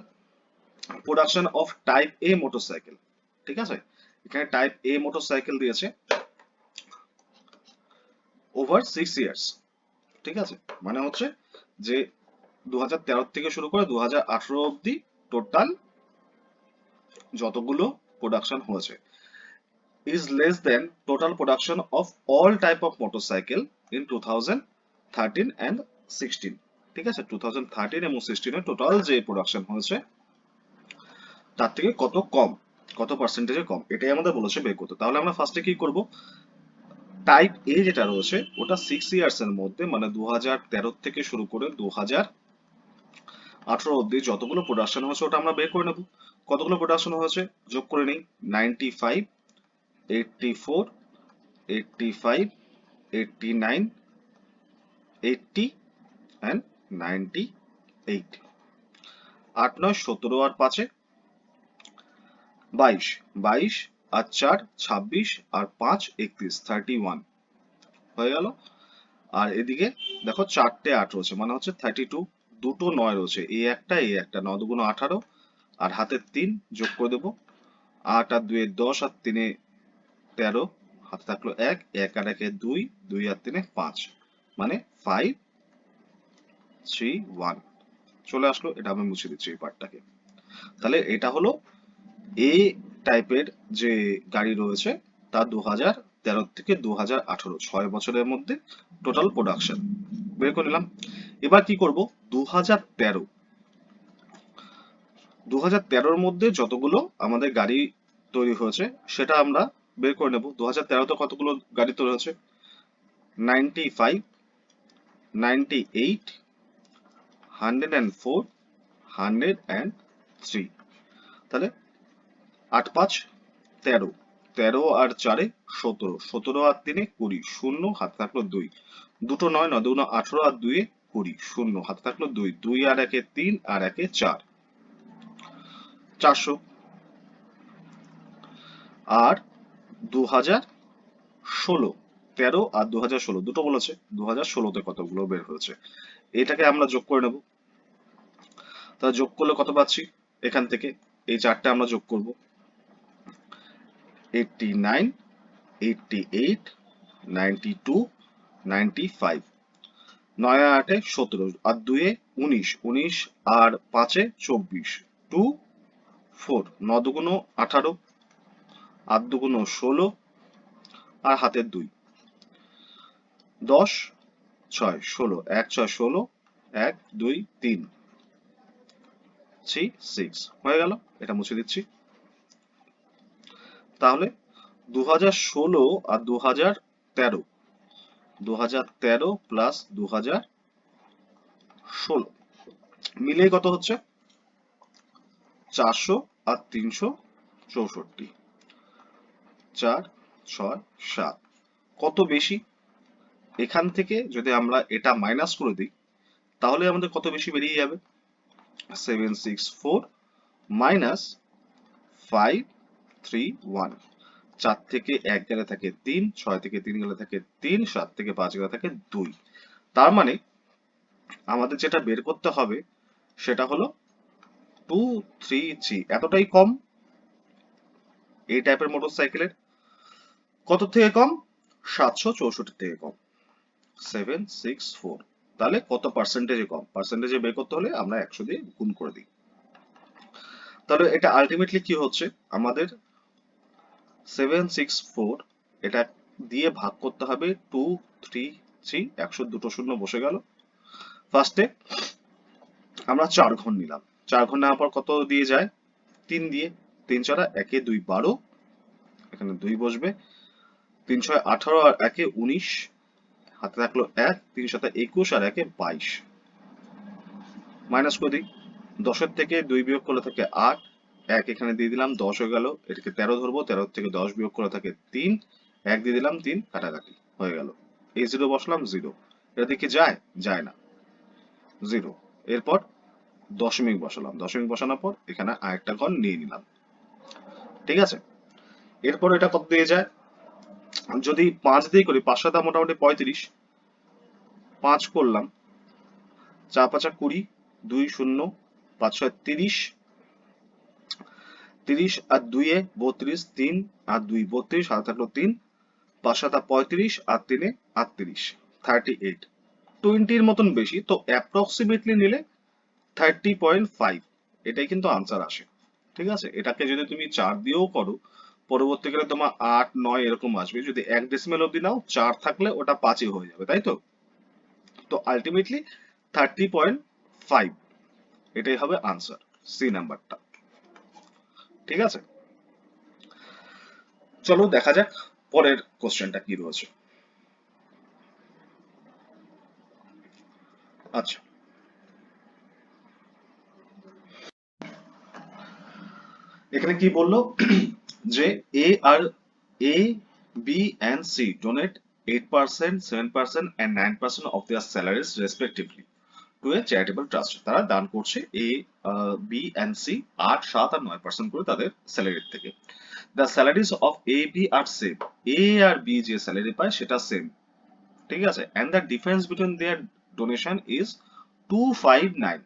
production of type A motorcycle. ঠিক আছে, এখানে টাইপ এ মোটরসাইকেল দিয়েছে ওভার 6 ইয়ার্স। ঠিক আছে, মানে হচ্ছে যে 2013 থেকে শুরু করে 2018 অবধি টোটাল যতগুলো প্রোডাকশন হয়েছে is less than total production of all type of motorcycle in 2013 and 16। ঠিক আছে, 2013 এবং 16 এর টোটাল যে প্রোডাকশন হয়েছে তার থেকে কত কম, কত পার্সেন্টেজে কম, এটাই আমাদের বলেছে বের করতে। তাহলে আমরা ফার্স্টে কি করব, টাইপ এ যেটা রয়েছে ওটা 6 ইয়ার্স এর মধ্যে, মানে 2013 থেকে শুরু করে 2018 অবধি যতগুলো প্রোডাকশন হয়েছে ওটা আমরা বের করে নেব। কতগুলো প্রোডাকশন হয়েছে যোগ করে নেই, 95, 84, 85, 89, 80 and 98। 8, 9, 17 আর 5 22, 22 আর 4 26 আর 5 31, 31 হয়ে গেল। আর এদিকে দেখো চারটে 8 রয়েছে, মানে হচ্ছে 32, দুটো 9 রয়েছে, এই একটা 9 দুগুণ 18, আর হাতের 3 যোগ করে দেবো, 8 আর 2 10 আর 3 13, হাতে থাকলো 1, 1 আর 1 2, 2 আর 3 5, মানে 5 3 1 চলে আসলো। এটা আমি মুছে দিচ্ছি এই পার্টটাকে। তাহলে এটা হলো এ টাইপের যে গাড়ি রয়েছে তা 2013 থেকে 2018 6 বছরের মধ্যে টোটাল প্রোডাকশন বের করে নিলাম। এবার কি করব, 2013 মধ্যে যতগুলো আমাদের গাড়ি তৈরি হয়েছে সেটা আমরা বের করে নেব। 2013 তে কতগুলো গাড়ি তৈরি হয়েছে, 95, 98, 104, 103। তাহলে 8 5 13, 13 আর 4 17, 17 আর 3 20, শূন্য হাতে থাকলো 2, দুটো 9, 9 দুগুণ 18 আর 2 20, শূন্য হাতে থাকলো 2, 2 আর 1 3 আর 1 4, 400। আর 2016, 13 আর 2016 দুটো বলেছে, 2016 তে কতগুলো বের হয়েছে এটাকে আমরা যোগ করে নেব। তা যোগ করলে কত পাচ্ছি, এখান থেকে এই চারটে আমরা যোগ করব, 89, 88, 92, 95, 9 আর 8 17 আর 2 19, 19 আর 5 24, 2 4, 9 দুগুণ 18, 8 দুগুণ 16 আর হাতের 2, 10 6 16, 1 6 16, 1 2 3 3 6 হয়ে গেল। এটা মুছে দিচ্ছি। তাহলে 2016 আর 2013, 2013 প্লাস 2016 মিলে কত হচ্ছে, 400 আর 364, 4 6 7। কত বেশি, এখান থেকে যদি আমরা এটা মাইনাস করে দিই তাহলে আমাদের কত বেশি বেরিয়ে যাবে, 764 মাইনাস 5 3 1। 4 থেকে 1 গেলে থাকে 3, 6 থেকে 3 গেলে থাকে 3, 7 থেকে 5 গেলে থাকে 2। তার মানে আমাদের যেটা বের করতে হবে সেটা হলো 233, এতটাই কম এই টাইপের মোটরসাইকেলের। কত থেকে কম, 764 থেকে কম, 764। তাহলে কত পার্সেন্টেজে কম, পার্সেন্টেজে বের করতে হলে আমরা 100 দিয়ে গুণ করে দিই। তাহলে এটা আলটিমেটলি কি হচ্ছে, আমাদের 764 এটা দিয়ে ভাগ করতে হবে 233, 100 দুটো শূন্য বসে গেল। ফার্স্টে আমরা 4 ঘর নিলাম, 4 ঘর নেওয়ার পর কত দিয়ে যায়, 3 দিয়ে, 3 4 1 2 12, এখানে 2 বসবে, 3 6 18 আর 1 19, হাতে থাকলো 1, 3 7 21 আর 1 22। মাইনাস করে দিই, 10 এর থেকে 2 বিয়োগ করলে থাকে 8, 1 এখানে দিয়ে দিলাম 10 হয়ে গেল, এটাকে 13 ধরবো, 13 থেকে 10 বিয়োগ করলে থাকে 3, 1 দিয়ে দিলাম 3, কাটাকাটি হয়ে গেল, এই 0 বসলাম 0, এটা দিকে যায় যায় না 0। এরপর দশমিক বসালাম, দশমিক বসানোর পর এখানে আরেকটা ঘর নিয়ে নিলাম। ঠিক আছে, এরপর এটা কত দিয়ে যায়, যদি 5 দিয়ে করি, 5 সাথে মোটামুটি 35, 5 করলাম, 4 5 20, 2 0, 5 6 30, 30 আর 2 এ 32, 3 আর 2 32, হাতে থাকলো 3, 5 7 35 আর 3 এ 38, 38, 20 এর মতন বেশি, তো অ্যাপ্রক্সিমেটলি নিলে 30.5, এটাই কিন্তু আনসার আসে। ঠিক আছে, এটাকে যদি তুমি 4 দিয়েও করো, পরবর্তীকালে তোমার 8 9 এরকম আসবে। যদি 1 ডেসিমেল অব্দি নাও, 4 থাকলে ওটা 5 হয়ে যাবে, তাই তো? তো আলটিমেটলি 30.5, এটাই হবে আনসার, সি নাম্বারটা। ঠিক আছে, চলো দেখা যাক পরের কোশ্চেনটা কি রয়েছে। আচ্ছা, এখানে কি বললো যে এ আর A B and C denote 8%, 7% and 9% of their salaries respectively to a charitable trust। তারা দান করছে এ, বি এন্ড সি 8 7 আর 9% করে তাদের স্যালারির থেকে। The salaries of A B are same, A আর বি যে স্যালারি পায় সেটা সেম। ঠিক আছে, and the difference between their donation is 259।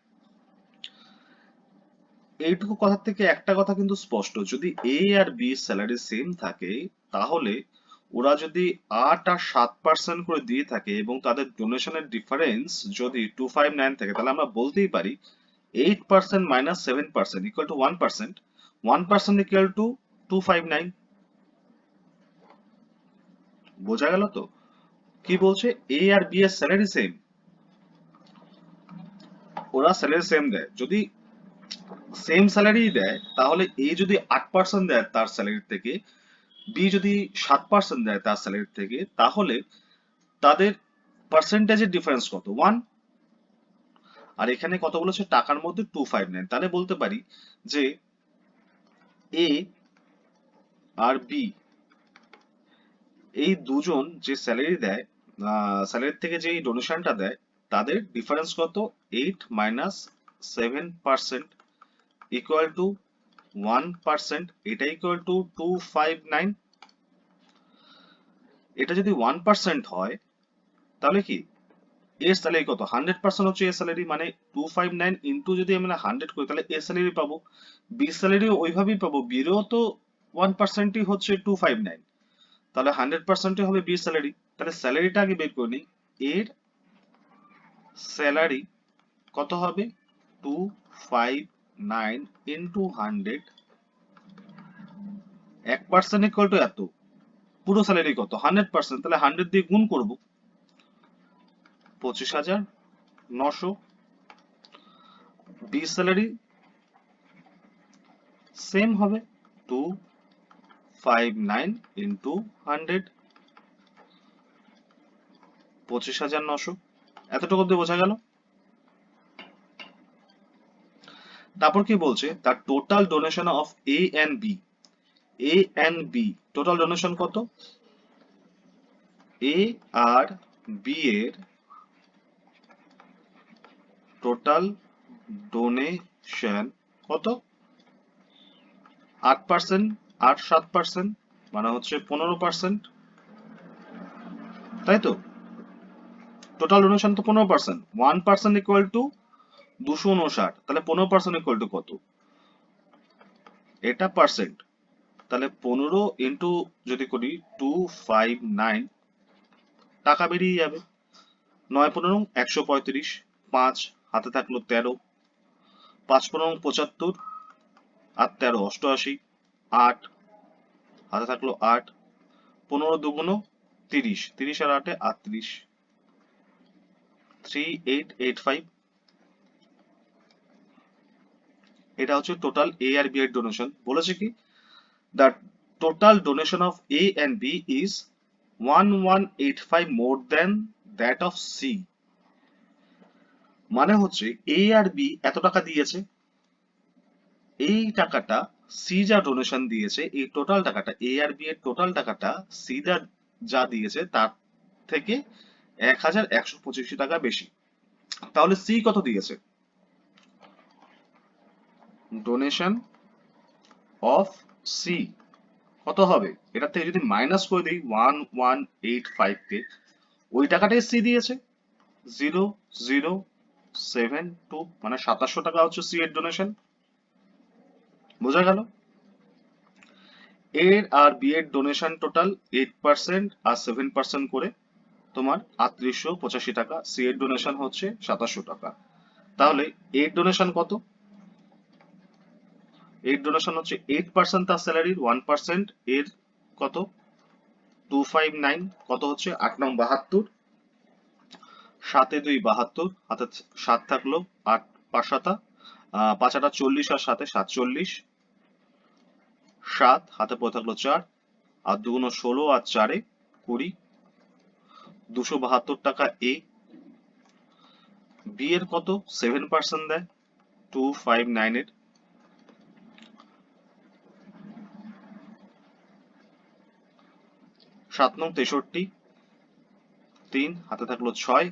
এইটুকু কথা থেকে একটা কথা কিন্তু স্পষ্ট, যদি এ আর বি স্যালারি সেম থাকে, তাহলে ওরা যদি 8 আর 7% করে দিয়ে থাকে এবং তাদের ডোনেশনের ডিফারেন্স যদি 259 থাকে, তাহলে আমরা বলতেই পারি 8% minus 7% equal to 1%, 1% equal to 259। বোঝা গেল তো? কি বলছে, এ আর বি এর স্যালারি সেম, ওরা স্যালারি সেম দেয়। যদি সেম স্যালারি দেয়, তাহলে এ যদি 8% দেয় তার স্যালারি থেকে, বি যদি 7% দেয় তার স্যালারি থেকে, তাহলে তাদের পার্সেন্টেজের ডিফারেন্স কত? 1। আর এখানে কত বলেছে, টাকার মধ্যে 259। তাহলে বলতে পারি যে এ আর বি এই দুজন যে স্যালারি দেয়, স্যালারি থেকে যে ডোনেশনটা দেয়, তাদের ডিফারেন্স কত? 8 মাইনাস 7% ইকুয়াল টু 1%, এটা ইকুয়াল টু 259। এটা যদি 1% হয়, তাহলে কি এর স্যালারি কত? 100% হচ্ছে এর স্যালারি, মানে 259 ইন্টু যদি আমরা 100 করি, তাহলে এর স্যালারি পাবো। বি স্যালারি ওইভাবেই পাবো, বিরও তো 1%ই হচ্ছে 259, তাহলে 100%ই হবে বি স্যালারি। তাহলে স্যালারিটা আগে বের করে নিই, এর স্যালারি কত হবে? 259 ইন্টু 100, 1% ইকুয়াল টু এত, পুরো স্যালারি কত? 100%, তাহলে 100 দিয়ে গুণ করবো, 25,900। বি স্যালারি সেম হবে 259 ইন্টু 100, 25,900। এতটুকু অব্দি বোঝা গেল? তারপর কি বলছে, তার total donation of A and B, A and B total donation কত? এ আর বি এর টোটাল ডোনেশন কত? 8%, 8 7%, মানে হচ্ছে 15%, তাই তো? টোটাল ডোনেশন তো 15%, 1% ইকুয়াল টু 259, তাহলে 15% ইকুয়াল টু কত? এটা পার্সেন্ট, তাহলে 15 ইন্টু যদি করি 259, টাকা বেরিয়ে যাবে। 9 15 135, 5 হাতে থাকলো 13, 5 15 75 আর 13 88, 8 হাতে থাকলো 8, 15 দুগুণ 30, 30 আর 8 38, 3885। এটা হচ্ছে টোটাল এ আর বি এর ডোনেশন। বলেছে কি, the total donation of A and B is 1185 more than that of C. মানে হচ্ছে এ আর বি এত টাকা দিয়েছে, এই টাকাটা সি যা ডোনেশন দিয়েছে, এই টোটাল টাকাটা, এ আর বি এর টোটাল টাকাটা সি যা দিয়েছে তার থেকে 1125 টাকা বেশি। তাহলে সি কত দিয়েছে? ডোনেশন অফ সি কত হবে? এটা থেকে যদি মাইনাস করে দিই 1185 কে, ওই টাকাটাই সি দিয়েছে 0072, মানে 2700 টাকা হচ্ছে সি এর ডোনেশন। বোঝা গেল? এর আর বি এর ডোনেশন টোটাল 8% আর 7% করে তোমার 3885 টাকা। সি এর ডোনেশন হচ্ছে 2700 টাকা। তাহলে এর ডোনেশন কত? এর ডোনেশন হচ্ছে 8% তার স্যালারির, 1% এর কত? 259, কত হচ্ছে 8 নং 72, 7 এ 2 72, হাতে 7 থাকলো, 8 5 7, 5 8 40 আর 7 47, 7 হাতে পড়ে থাকলো 4, আর 2 গুণ 16 আর 4 20, 272 টাকা এ। বি এর কত? 7% দেয় 259 এর, 7 নং 63, 3 হাতে থাকলো 6,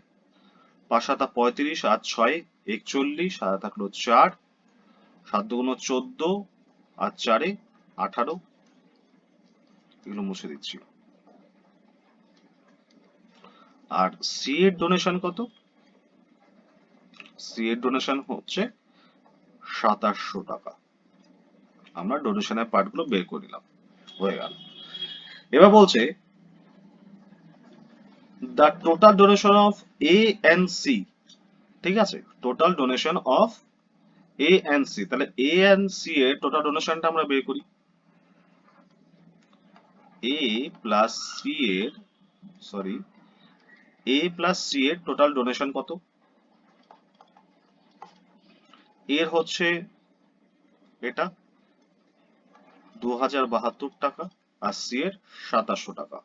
5 7 35 আর 6 41, হাতে থাকলো 4, 7 2 গুণ 14 আর 4 18, এগুলো মুছে দিচ্ছি। আর সি এর ডোনেশন কত? সি এর ডোনেশন হচ্ছে 2700 টাকা। আমরা ডোনেশনের পার্টগুলো বের করে নিলাম, হয়ে গেল। এবার বলছে the total donation of A and C, ঠিক আছে, total donation of A and C. তাহলে এ এন্ড সি এর টোটাল ডোনেশনটা আমরা বের করি। এ প্লাস সি এর, সরি, এ প্লাস সি এর টোটাল ডোনেশন কত? এর হচ্ছে এটা 2072 টাকা আর সি এর 2700 টাকা।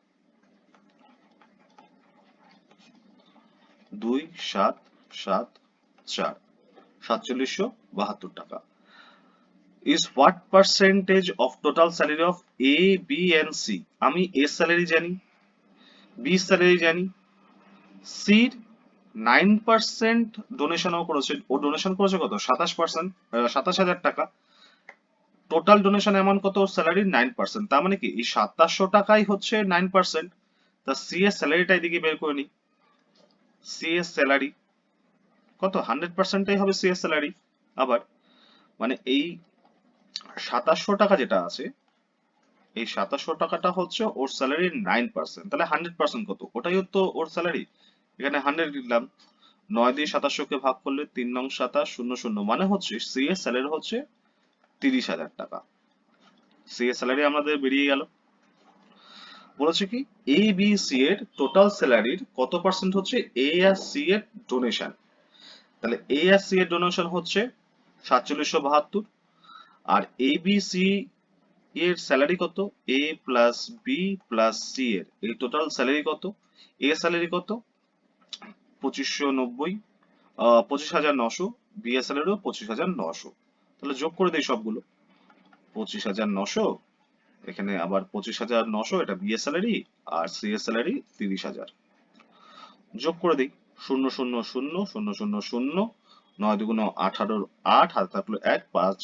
2 7 7 4, 4772 টাকা। Is what percentage of total salary of A, B and C? আমি A স্যালারি জানি, B স্যালারি জানি, C 9% ডোনেশনও করেছে। ও ডোনেশন করেছে কত? 27%, 27,000 টাকা। টোটাল ডোনেশন অ্যামাউন্ট কত? স্যালারির 9%। তার মানে কি এই 2700 টাকাই হচ্ছে 9%। তা সি এর স্যালারিটা এদিকে বের করে নি। সি এর স্যালারি কত? 100%টাই হবে সি এর স্যালারি। আবার মানে এই 2700 টাকা যেটা আছে, এই 2700 টাকাটা হচ্ছে ওর স্যালারির 9%। তাহলে 100% কত? ওটাই তো ওর স্যালারি। এখানে 100 লিখলাম, 9 দিয়ে 2700 কে ভাগ করলে 3 নং 27 0 0, মানে হচ্ছে সি এর স্যালারি হচ্ছে 30,000 টাকা। সি এর স্যালারি আমাদের বেরিয়ে গেল। বলেছে কি এ বি সি এর টোটাল স্যালারির কত পার্সেন্ট হচ্ছে এ আর সি এর ডোনেশন। তাহলে এ আর সি এর ডোনেশন হচ্ছে 4772, আর এ বি সি এর স্যালারি কত? এ প্লাস বি প্লাস সি এর এই টোটাল স্যালারি কত? এ স্যালারি কত? 2590, 25,900, বি এর স্যালারিও 25,900। তাহলে যোগ করে দেই সবগুলো, 25,900, এখানে আবার 25,900, এটা বি এর স্যালারি, আর সি এর স্যালারি 30,000। যোগ করে দিই, 0 0 0 0 0 0, 9 দুগুণ 18, 8 হাতে থাকলো 1, 5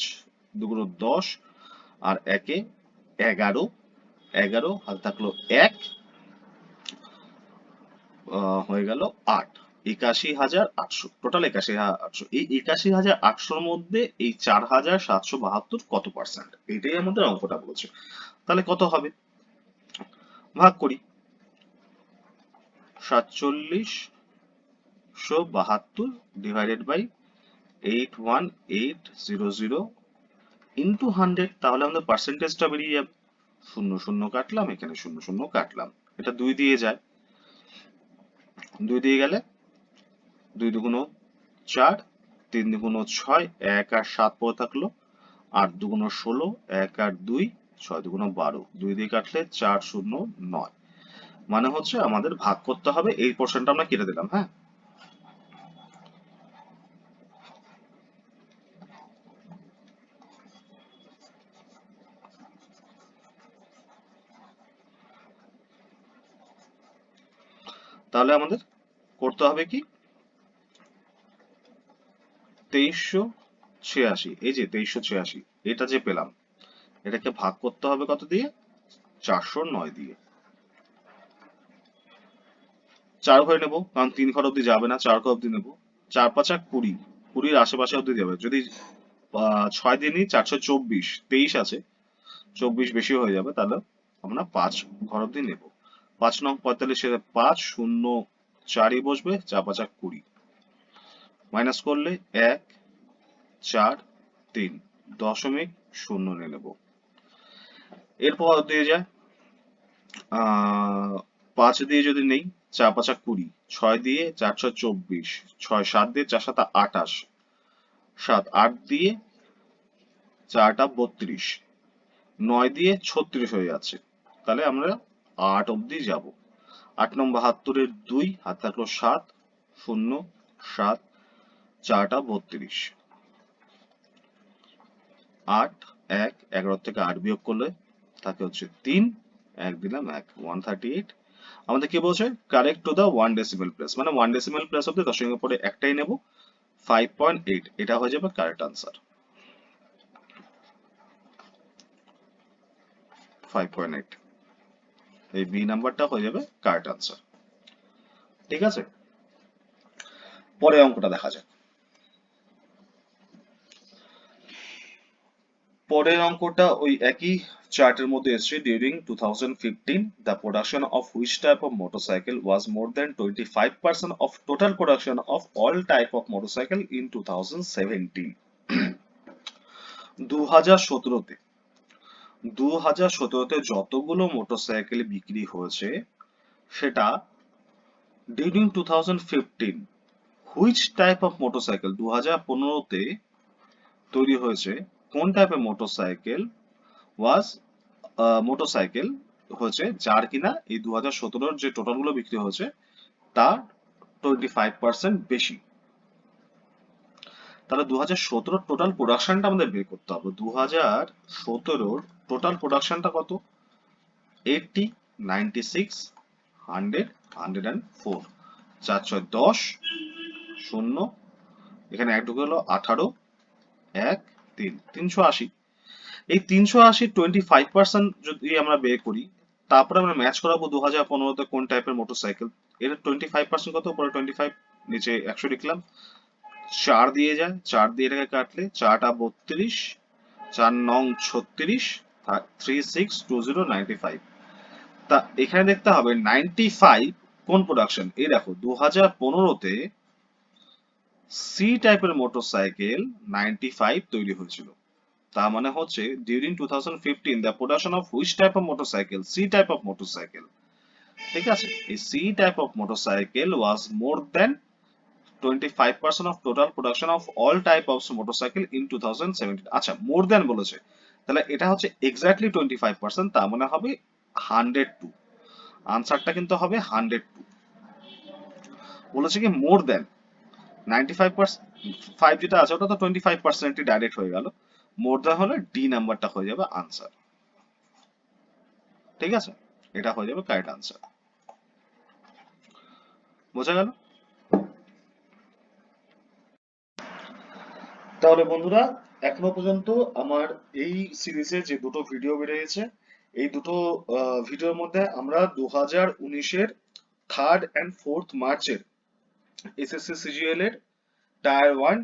দুগুণ 10 আর 1 এ 11, 11 হাতে থাকলো 1, হয়ে গেল 8, 81,800, টোটাল 81,800। এই 81,800-র মধ্যে এই 4,772 কত পার্সেন্ট? এটাই আমাদের অঙ্কটা বলেছে। তাহলে কত হবে? ভাগ করি, 4772 ডিভাইডেড বাই 81800 ইন্টু 100। তাহলে আমাদের পার্সেন্টেজটা বেরিয়ে যাবে। 0 0 কাটলাম, এখানে 0 0 কাটলাম, এটা 2 দিয়ে যায়, 2 দিয়ে গেলে 2 দুগুণ 4, 3 দুগুণ 6, 1 আর 7 পড়ে থাকলো, 8 দুগুণ 16, 1 আর 2, 6 দুগুণ 12, 2 দিয়ে কাটলে 4 0 9, মানে হচ্ছে আমাদের ভাগ করতে হবে। এই পোর্শনটা আমরা কেটে দিলাম। হ্যাঁ, তাহলে আমাদের করতে হবে কি, 2300 ছিয়াশি, এই যে 2386, এটা যে পেলাম, এটাকে ভাগ করতে হবে কত দিয়ে? 409 দিয়ে। 4 ঘরে নেবো, কারণ 3 ঘর অব্দি যাবে না, 4 ঘর অব্দি নেবো। 4 5 20, 20-র আশেপাশে অব্দি যাবে। যদি 6 দিয়ে নিই, 424, 23 আছে, 24 বেশি হয়ে যাবে, তাহলে আমরা 5 ঘর অব্দি নেবো। 5 নং 45, 5 0 4ই বসবে, 4 5 20, মাইনাস করলে 1 4 3 দশমিক শূন্য নিয়ে নেবো। এরপর দিয়ে যায় 5 দিয়ে যদি নেই, 4 5 20, 6 দিয়ে 4 6 24, 6 7 দিয়ে 4 7 28, 7 8 দিয়ে 4 32, 9 দিয়ে 36 হয়ে যাচ্ছে। তাহলে আমরা 8 অব্দি যাব। 8 নং 72-এর 2, হাত থাকলো 7 0 7, 4 32, 8 1 11 থেকে 8 বিয়োগ করলে থাকে হচ্ছে 3, 1 দিলাম 1, 138। আমাদের কি বলছে? Correct to the 1 decimal place, মানে 1 ডেসিমেল প্লেস অব্দি দশমিকের পরে একটাই নেব, 5.8, এটা হয়ে যাবে কারেক্ট আনসার। 5.8, এই বি নাম্বারটা হয়ে যাবে কারেক্ট আনসার। ঠিক আছে, পরের অঙ্কটা দেখা যাক। পরের অঙ্কটা ওই একই চার্টের মধ্যে এসছে। During 2015 the production of which type of motorcycle was more than 25% of total production of all type of motorcycle in 2017। 2017-তে 2017-তে যতগুলো মোটরসাইকেল বিক্রি হয়েছে, সেটা during 2015 which type of motorcycle, 2015-তে তৈরি হয়েছে কোন টাইপের মোটরসাইকেল ওয়াজ মোটরসাইকেল হচ্ছে, যার কিনা এই 2017-র যে টোটাল গুলো বিক্রি হয়েছে তার 25% বেশি। তাহলে 2017-র টোটাল প্রোডাকশনটা আমাদের বের করতে হবে। 2017-র টোটাল প্রোডাকশনটা কত? 80, 96, 100, 104, 4 6 10, 0, এখানে এক ঢুকে গেল 18, 1 3, 380। এই 380 25% যদি আমরা বের করি, তারপরে আমরা ম্যাচ করাবো 2015-তে কোন টাইপের মোটরসাইকেল। এর 25% কত? উপরে 25, নিচে 100 লিখলাম। 4 দিয়ে যায়, 4 দিয়ে এটাকে কাটলে 4 32, 4 9 36, 3620 95। তা এখানে দেখতে হবে 95 কোন প্রোডাকশন। এই দেখো 2015-তে সি টাইপের মোটরসাইকেল 95 তৈরি হয়েছিল। তার মানে হচ্ছে during 2015 the production of which type of motorcycle, C type of motorcycle. ঠিক আছে, এই C type of motorcycle was more than 25% of total production of all type of motorcycle in 2017। আচ্ছা, মোর দেন বলেছে, তাহলে এটা হচ্ছে এক্স্যাক্টলি 25%, তার মানে হবে 102। আনসারটা কিন্তু হবে 102। বলেছে কি মোর দেন 95%, 5 যেটা আছে ওটা তো 25%ই ডাইরেক্ট হয়ে গেল। মোর দেন হলে ডি নাম্বারটা হয়ে যাবে আনসার। ঠিক আছে, এটা হয়ে যাবে কারেক্ট আনসার। বোঝা গেল? তাহলে বন্ধুরা, এখনো পর্যন্ত আমার এই সিরিজে যে দুটো ভিডিও বেরিয়েছে, এই দুটো ভিডিওর মধ্যে আমরা 2019-এর 3rd and 4th মার্চের এসএসসি সিজিএল এর টায়ার 1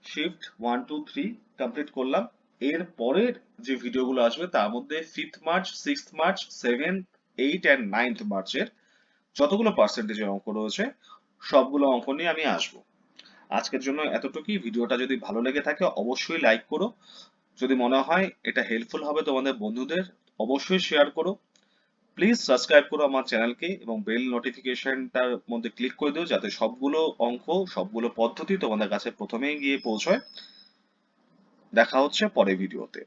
শিফট 1 2 3 কমপ্লিট করলাম। এর পরের যে ভিডিওগুলো আসবে তার মধ্যে 5th March, 6th March, 7th, 8th and 9th মার্চের যতগুলো পার্সেন্টেজের অঙ্ক রয়েছে সবগুলো অঙ্ক নিয়ে আমি আসবো। আজকের জন্য এতটুকুই। ভিডিওটা যদি ভালো লেগে থাকে অবশ্যই লাইক করো। যদি মনে হয় এটা হেল্পফুল হবে তোমাদের বন্ধুদের, অবশ্যই শেয়ার করো। প্লিজ সাবস্ক্রাইব করো আমার চ্যানেলকে এবং বেল নোটিফিকেশনটার মধ্যে ক্লিক করে দিও, যাতে সবগুলো অঙ্ক, সবগুলো পদ্ধতি তোমাদের কাছে প্রথমেই গিয়ে পৌঁছয়। দেখা হচ্ছে পরের ভিডিওতে।